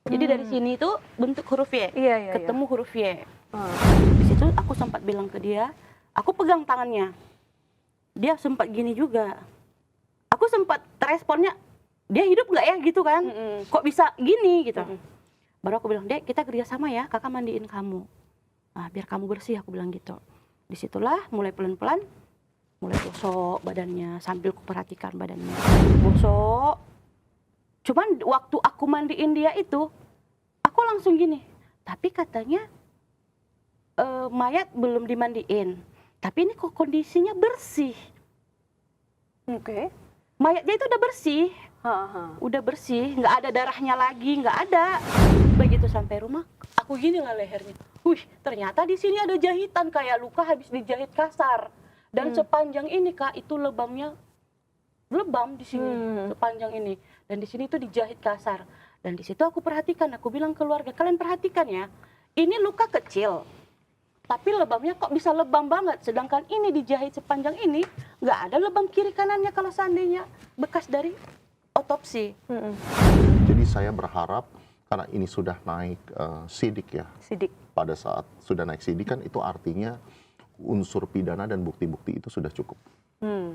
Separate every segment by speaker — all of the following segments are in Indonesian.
Speaker 1: Jadi dari sini itu bentuk huruf Y,
Speaker 2: Iya.
Speaker 1: ketemu huruf Y. Di situ aku sempat bilang ke dia, aku pegang tangannya. Dia sempat gini juga. Aku sempat responnya, dia hidup nggak ya gitu kan? Kok bisa gini gitu. Baru aku bilang, Dek, kita kerjasama ya, kakak mandiin kamu. Nah, biar kamu bersih, aku bilang gitu. Disitulah mulai pelan-pelan, mulai gosok badannya, sambil kuperhatikan badannya. Gosok. Cuman waktu aku mandiin dia itu, aku langsung gini. Tapi katanya mayat belum dimandiin. Tapi ini kok kondisinya bersih.
Speaker 2: Oke.
Speaker 1: Mayatnya itu udah bersih. Udah bersih, nggak ada darahnya lagi, nggak ada. Begitu sampai rumah, aku gini lah lehernya. Wih, ternyata di sini ada jahitan kayak luka habis dijahit kasar. Dan sepanjang ini Kak, itu lebamnya lebam di sini, sepanjang ini. Dan di sini itu dijahit kasar. Dan di situ aku perhatikan, aku bilang keluarga, kalian perhatikan ya, ini luka kecil. Tapi lebamnya kok bisa lebam banget, sedangkan ini dijahit sepanjang ini, nggak ada lebam kiri kanannya kalau seandainya bekas dari otopsi.
Speaker 3: Jadi saya berharap karena ini sudah naik sidik ya.
Speaker 2: Sidik.
Speaker 3: Pada saat sudah naik sidik kan itu artinya unsur pidana dan bukti-bukti itu sudah cukup.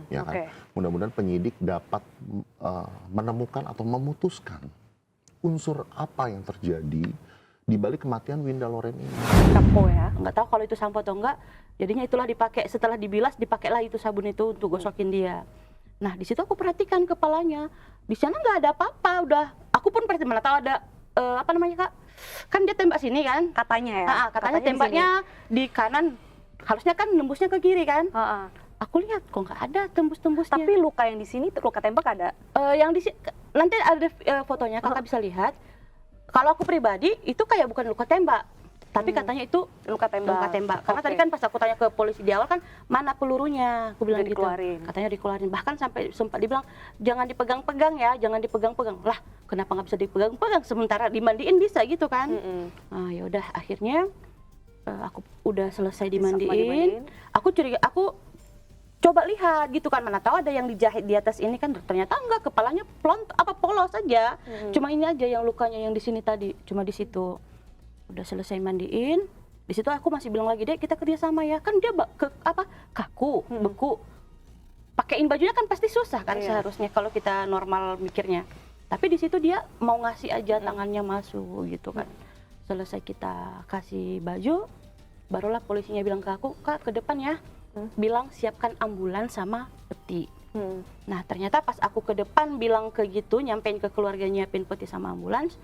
Speaker 3: Ya kan? Mudah-mudahan penyidik dapat menemukan atau memutuskan unsur apa yang terjadi di balik kematian Winda Loren ini.
Speaker 2: Sampo ya.
Speaker 1: Nggak tahu kalau itu sampo atau enggak, jadinya itulah dipakai, setelah dibilas dipakailah itu sabun itu untuk gosokin dia. Nah di situ aku perhatikan kepalanya, di sana nggak ada apa-apa, udah. Aku pun perhatikan, mana tahu ada apa namanya Kak, kan dia tembak sini kan,
Speaker 2: Katanya ya.
Speaker 1: katanya tembaknya di kanan, harusnya kan nembusnya ke kiri kan. Aku lihat kok nggak ada tembus-tembusnya.
Speaker 2: Tapi luka yang di sini, luka tembak ada.
Speaker 1: Yang di nanti ada fotonya, kakak bisa lihat. Kalau aku pribadi itu kayak bukan luka tembak, tapi katanya itu
Speaker 2: Luka tembak.
Speaker 1: luka tembak. Karena tadi kan pas aku tanya ke polisi di awal kan, mana pelurunya? Aku bilang
Speaker 2: Udah
Speaker 1: gitu.
Speaker 2: dikeluarin.
Speaker 1: Katanya dikeluarin. Bahkan sampai sempat dibilang jangan dipegang-pegang ya, jangan dipegang-pegang. Lah, kenapa nggak bisa dipegang-pegang? Sementara dimandiin bisa gitu kan? Nah, ya udah akhirnya aku udah selesai dimandiin. Aku curiga, aku coba lihat gitu kan, mana tahu ada yang dijahit di atas ini kan, ternyata enggak, kepalanya polos aja. Cuma ini aja yang lukanya yang di sini tadi, cuma di situ. Udah selesai mandiin, di situ aku masih bilang lagi, Dek, kita kerjasama ya. Kan dia kaku, beku. Pakein bajunya kan pasti susah kan seharusnya kalau kita normal mikirnya. Tapi di situ dia mau ngasih aja tangannya masuk gitu kan. Selesai kita kasih baju, barulah polisinya bilang ke aku, Kak, ke depan ya. Bilang siapkan ambulans sama peti. Nah ternyata pas aku ke depan bilang ke gitu, nyampein ke keluarga nyiapin peti sama ambulans,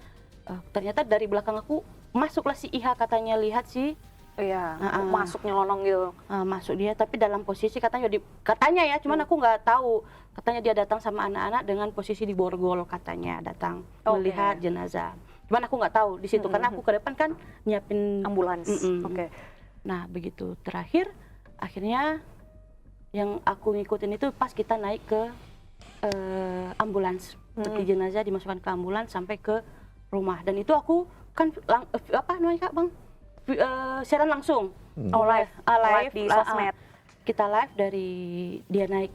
Speaker 1: ternyata dari belakang aku masuklah si Iha, katanya lihat sih.
Speaker 2: Iya, masuk nyelonong gitu.
Speaker 1: Masuk dia, tapi dalam posisi katanya ya, cuman aku nggak tahu. Katanya dia datang sama anak-anak dengan posisi di borgol, katanya datang melihat jenazah. Cuman aku nggak tahu di situ karena aku ke depan kan nyiapin
Speaker 2: Ambulans.
Speaker 1: Nah begitu terakhir, akhirnya yang aku ngikutin itu pas kita naik ke ambulans, peti jenazah dimasukkan ke ambulans sampai ke rumah. Dan itu aku kan apa namanya Kak Bang, siaran langsung,
Speaker 2: live di sosmed.
Speaker 1: Kita live dari dia naik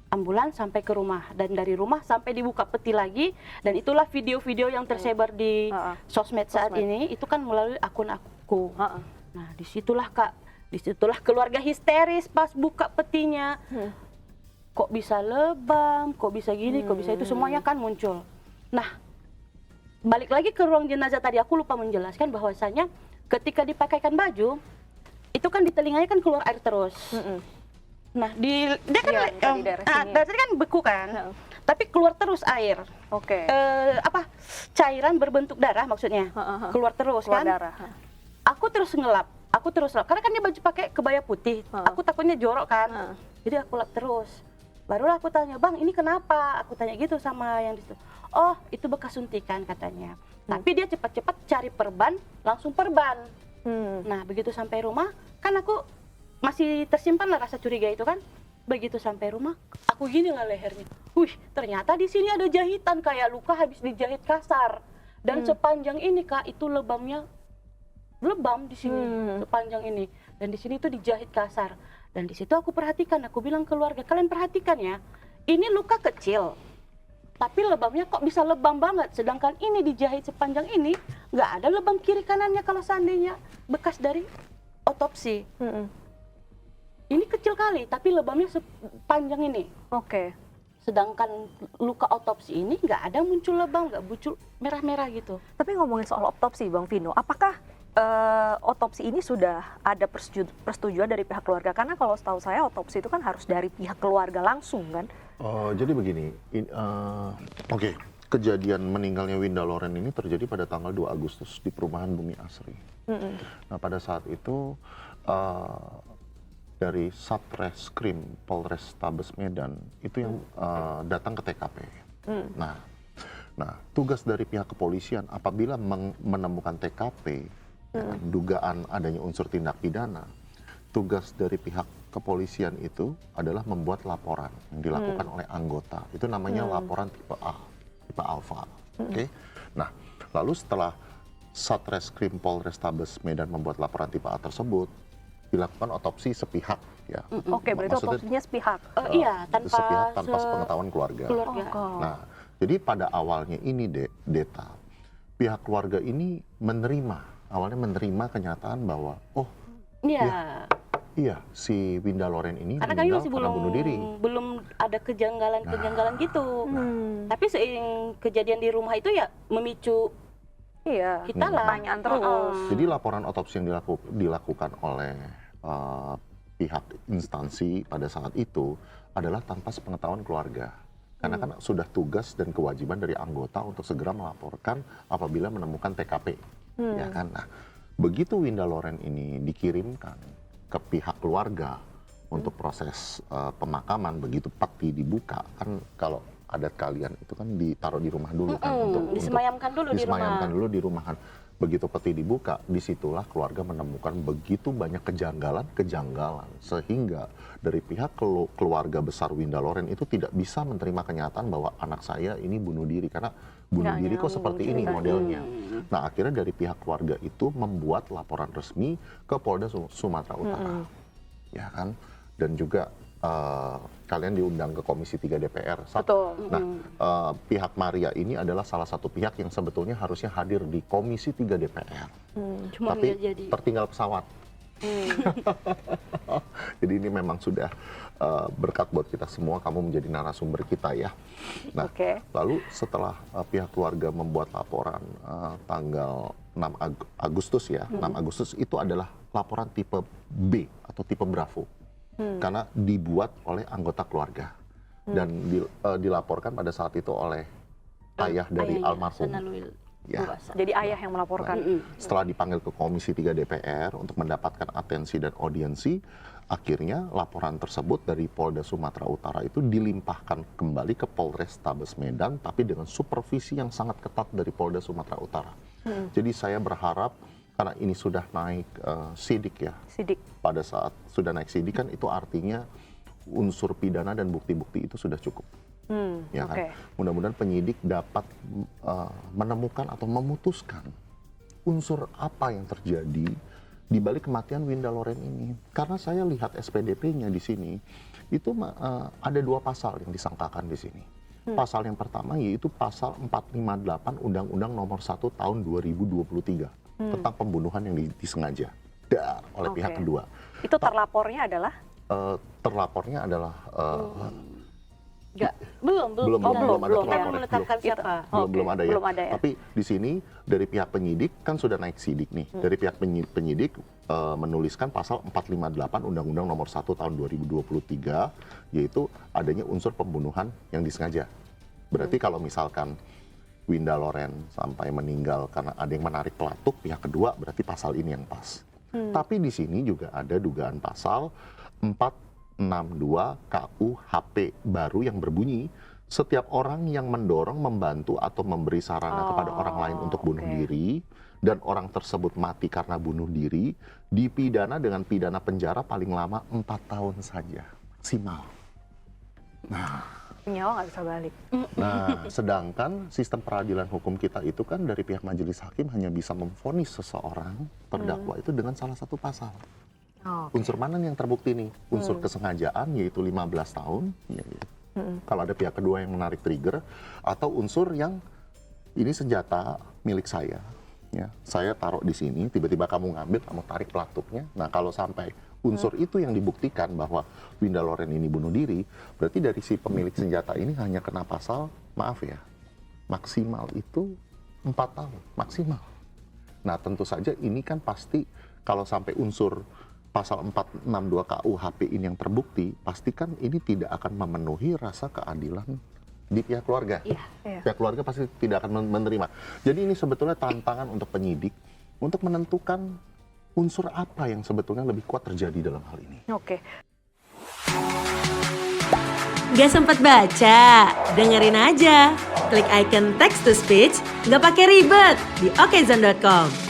Speaker 1: ambulans sampai ke rumah, dan dari rumah sampai dibuka peti lagi. Dan itulah video-video yang tersebar di sosmed saat ini, itu kan melalui akun aku. Nah disitulah Kak, disitulah keluarga histeris pas buka petinya. Kok bisa lebam, kok bisa gini, kok bisa itu, semuanya kan muncul. Nah balik lagi ke ruang jenazah tadi, aku lupa menjelaskan bahwasanya ketika dipakaikan baju itu kan di telinganya kan keluar air terus. Nah dia kan dari tadi kan beku kan, tapi keluar terus air. Cairan berbentuk darah maksudnya, keluar terus kan. Aku terus ngelap, karena kan dia baju pakai kebaya putih, aku takutnya jorok kan, jadi aku lap terus. Barulah aku tanya, Bang ini kenapa? Aku tanya gitu sama yang di situ. Oh itu bekas suntikan katanya. Tapi dia cepat-cepat cari perban, langsung perban. Nah begitu sampai rumah, kan aku masih tersimpan lah rasa curiga itu kan. Begitu sampai rumah, aku gini lah lehernya. Wih, ternyata di sini ada jahitan kayak luka habis dijahit kasar. Dan sepanjang ini Kak, itu lebamnya lebam di sini, sepanjang ini. Dan di sini itu dijahit kasar. Dan di situ aku perhatikan, aku bilang keluarga, kalian perhatikan ya, ini luka kecil. tapi lebamnya kok bisa lebam banget, sedangkan ini dijahit sepanjang ini nggak ada lebam kiri kanannya kalau seandainya bekas dari otopsi. Ini kecil kali, tapi lebamnya sepanjang ini.
Speaker 2: Oke.
Speaker 1: Sedangkan luka otopsi ini nggak ada muncul lebam, nggak muncul merah-merah gitu.
Speaker 2: Tapi ngomongin soal otopsi, Bang Vino, apakah otopsi ini sudah ada persetujuan dari pihak keluarga? Karena kalau setahu saya otopsi itu kan harus dari pihak keluarga langsung kan?
Speaker 3: Jadi begini, oke, kejadian meninggalnya Winda Loren ini terjadi pada tanggal 2 Agustus di perumahan Bumi Asri. Nah, pada saat itu dari Satreskrim Polrestabes Medan itu yang datang ke TKP. Nah, tugas dari pihak kepolisian apabila menemukan TKP, dugaan adanya unsur tindak pidana, tugas dari pihak kepolisian itu adalah membuat laporan yang dilakukan oleh anggota. Itu namanya laporan tipe A, tipe alfa. Oke. Nah, lalu setelah Satreskrim Polrestabes Medan membuat laporan tipe A tersebut, dilakukan otopsi sepihak ya.
Speaker 2: Oke, berarti otopsinya sepihak.
Speaker 1: Iya,
Speaker 3: sepihak tanpa sepengetahuan keluarga. Nah, jadi pada awalnya ini Deta, pihak keluarga ini awalnya menerima kenyataan bahwa iya, si Winda Loren ini
Speaker 1: karena kami
Speaker 3: meninggal
Speaker 1: masih
Speaker 3: karena bunuh diri.
Speaker 1: belum ada kejanggalan gitu. Tapi seiring kejadian di rumah itu ya memicu kita lah
Speaker 2: pertanyaan terus.
Speaker 3: Jadi laporan otopsi yang dilakukan oleh pihak instansi pada saat itu adalah tanpa sepengetahuan keluarga. Karena kan sudah tugas dan kewajiban dari anggota untuk segera melaporkan apabila menemukan TKP. Ya kan? Nah, begitu Winda Loren ini dikirimkan ke pihak keluarga untuk proses pemakaman, begitu peti dibuka, kan kalau adat kalian itu kan ditaruh di rumah dulu kan untuk
Speaker 1: disemayamkan dulu
Speaker 3: di rumah kan. Begitu peti dibuka, disitulah keluarga menemukan begitu banyak kejanggalan sehingga dari pihak keluarga besar Winda Loren itu tidak bisa menerima kenyataan bahwa anak saya ini bunuh diri karena bunuh diri kok seperti ini modelnya. Nah, akhirnya dari pihak keluarga itu membuat laporan resmi ke Polda Sumatera Utara. Ya kan? Dan juga kalian diundang ke Komisi 3 DPR. Nah, pihak Maria ini adalah salah satu pihak yang sebetulnya harusnya hadir di Komisi 3 DPR. Tapi tertinggal pesawat. Jadi ini memang sudah berkat buat kita semua, kamu menjadi narasumber kita ya. Nah, lalu setelah pihak keluarga membuat laporan tanggal 6 Agustus ya, 6 Agustus itu adalah laporan tipe B atau tipe Bravo. Karena dibuat oleh anggota keluarga dan dilaporkan pada saat itu oleh ayah dari almarhum. Ya.
Speaker 2: Jadi ayah yang melaporkan.
Speaker 3: Setelah dipanggil ke Komisi 3 DPR untuk mendapatkan atensi dan audiensi, akhirnya laporan tersebut dari Polda Sumatera Utara itu dilimpahkan kembali ke Polrestabes Medan, tapi dengan supervisi yang sangat ketat dari Polda Sumatera Utara. Jadi saya berharap karena ini sudah naik sidik ya. Pada saat sudah naik sidik kan itu artinya unsur pidana dan bukti-bukti itu sudah cukup. Ya kan? Mudah-mudahan penyidik dapat menemukan atau memutuskan unsur apa yang terjadi di balik kematian Winda Loren ini. Karena saya lihat SPDP-nya di sini itu ada 2 pasal yang disangkakan di sini. Pasal yang pertama yaitu pasal 458 Undang-Undang Nomor 1 Tahun 2023 tentang pembunuhan yang disengaja oleh pihak kedua.
Speaker 2: Itu terlapornya adalah?
Speaker 3: Terlapornya adalah
Speaker 1: belum
Speaker 3: ada terlapor.
Speaker 1: Menetapkan siapa?
Speaker 3: Belum ada ya. Tapi di sini dari pihak penyidik kan sudah naik sidik nih. Dari pihak penyidik menuliskan pasal 458 Undang-Undang Nomor 1 Tahun 2023 yaitu adanya unsur pembunuhan yang disengaja. Berarti kalau misalkan Winda Loren sampai meninggal karena ada yang menarik pelatuk pihak kedua, berarti pasal ini yang pas. Tapi di sini juga ada dugaan pasal 462 KUHP baru yang berbunyi setiap orang yang mendorong, membantu atau memberi sarana kepada orang lain untuk bunuh diri dan orang tersebut mati karena bunuh diri dipidana dengan pidana penjara paling lama 4 tahun saja maksimal. Nah,
Speaker 2: nyawa nggak bisa balik.
Speaker 3: Nah, sedangkan sistem peradilan hukum kita itu kan dari pihak majelis hakim hanya bisa memvonis seseorang terdakwa itu dengan salah satu pasal. Unsur mana yang terbukti nih? Unsur kesengajaan yaitu 15 tahun. Kalau ada pihak kedua yang menarik trigger, atau unsur yang ini senjata milik saya, ya, saya taruh di sini, tiba-tiba kamu ngambil, kamu tarik pelatuknya. Nah, kalau sampai unsur itu yang dibuktikan bahwa Winda Loren ini bunuh diri, berarti dari si pemilik senjata ini hanya kena pasal, maaf ya, maksimal itu 4 tahun, maksimal. Nah, tentu saja ini kan pasti kalau sampai unsur pasal 462 KUHP ini yang terbukti, pastikan ini tidak akan memenuhi rasa keadilan di pihak keluarga.
Speaker 1: Iya.
Speaker 3: Pihak keluarga pasti tidak akan menerima. Jadi ini sebetulnya tantangan untuk penyidik untuk menentukan unsur apa yang sebetulnya lebih kuat terjadi dalam hal ini.
Speaker 2: Oke.
Speaker 4: Gak sempat baca? Dengerin aja. Klik icon text to speech, nggak pakai ribet di okezone.com.